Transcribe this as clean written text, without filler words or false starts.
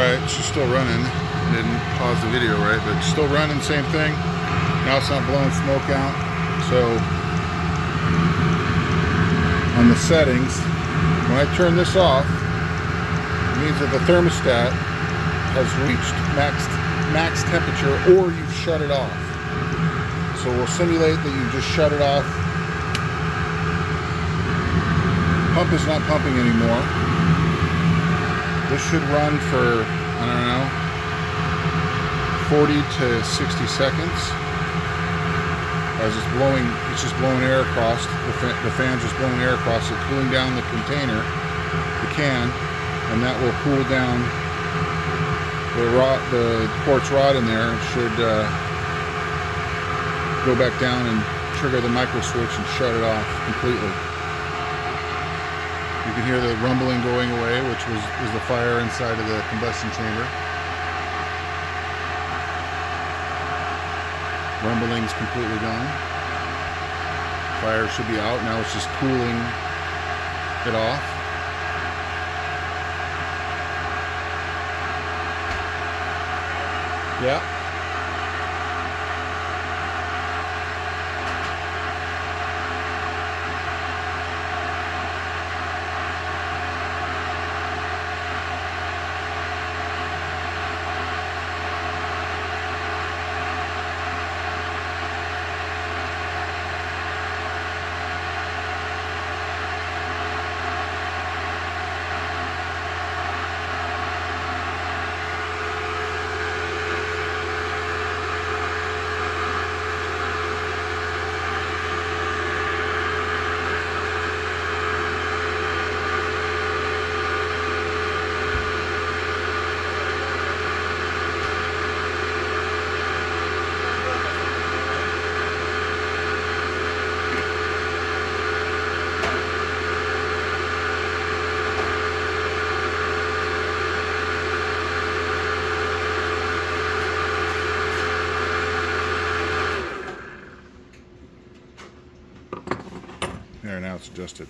Alright, she's still running. Didn't pause the video, right? But still running, same thing. Now it's not blowing smoke out. So on the settings, when I turn this off, it means that the thermostat has reached max temperature, or you've shut it off. So we'll simulate that you just shut it off. Pump is not pumping anymore. This should run for, I don't know, 40 to 60 seconds. As it's just blowing air across, the fan's just blowing air across it, cooling down the container, the can, and that will cool down the quartz rod in there. It should go back down and trigger the micro switch and shut it off completely. You can hear the rumbling going away, which is the fire inside of the combustion chamber. Rumbling's completely gone. Fire should be out. Now it's just cooling it off. Yeah. There, now it's adjusted.